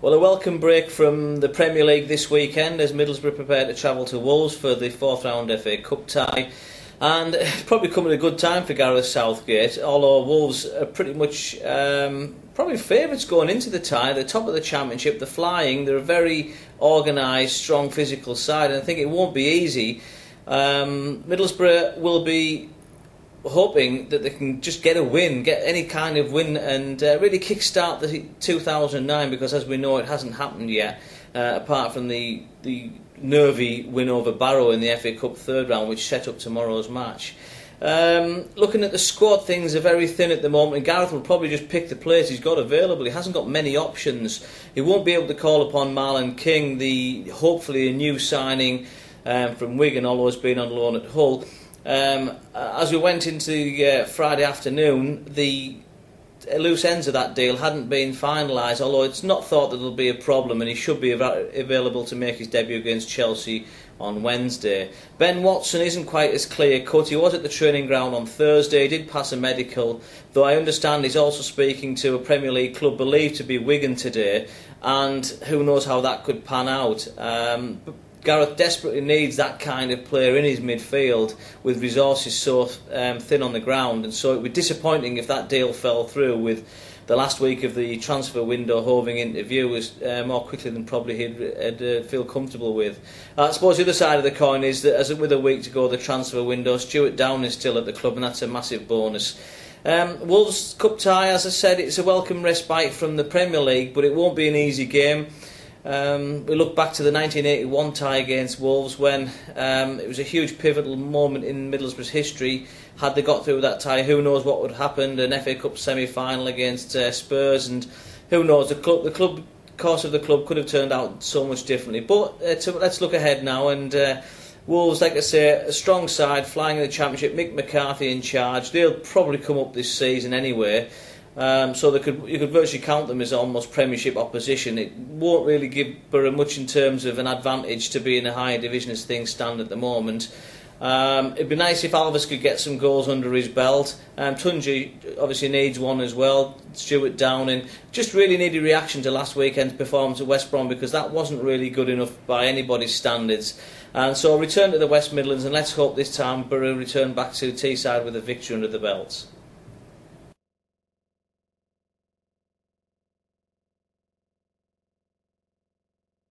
Well, a welcome break from the Premier League this weekend as Middlesbrough prepare to travel to Wolves for the fourth round FA Cup tie. And it's probably come at a good time for Gareth Southgate, although Wolves are pretty much probably favourites going into the tie. They're top of the Championship, they're flying, they're a very organised, strong physical side, and I think it won't be easy. Middlesbrough will be hoping that they can just get a win, get any kind of win, and really kick-start the 2009, because as we know it hasn't happened yet, apart from the nervy win over Boro in the FA Cup third round, which set up tomorrow's match. Looking at the squad, things are very thin at the moment, and Gareth will probably just pick the players he's got available. He hasn't got many options. He won't be able to call upon Marlon King, the hopefully a new signing from Wigan, although he's been on loan at Hull. As we went into Friday afternoon, the loose ends of that deal hadn't been finalised, although it's not thought that there'll be a problem, and he should be available to make his debut against Chelsea on Wednesday. Ben Watson isn't quite as clear cut. He was at the training ground on Thursday, he did pass a medical, though I understand he's also speaking to a Premier League club believed to be Wigan today, and who knows how that could pan out. Gareth desperately needs that kind of player in his midfield with resources so thin on the ground, and so it would be disappointing if that deal fell through, with the last week of the transfer window hoving into view as more quickly than probably he'd feel comfortable with. I suppose the other side of the coin is that as with a week to go the transfer window, Stuart Down is still at the club, and that's a massive bonus. Wolves Cup tie, as I said, it's a welcome respite from the Premier League, but it won't be an easy game. We look back to the 1981 tie against Wolves when it was a huge pivotal moment in Middlesbrough's history. Had they got through that tie, who knows what would have happened? An FA Cup semi-final against Spurs, and who knows, the course of the club could have turned out so much differently. But let's look ahead now, and Wolves, like I say, a strong side, flying in the Championship, Mick McCarthy in charge. They'll probably come up this season anyway. So you could virtually count them as almost Premiership opposition. It won't really give Boro much in terms of an advantage to be in a higher division as things stand at the moment. It'd be nice if Alves could get some goals under his belt. Tunji obviously needs one as well. Stuart Downing just really need a reaction to last weekend's performance at West Brom, because that wasn't really good enough by anybody's standards. And so return to the West Midlands, and let's hope this time Boro return back to Teesside with a victory under the belts.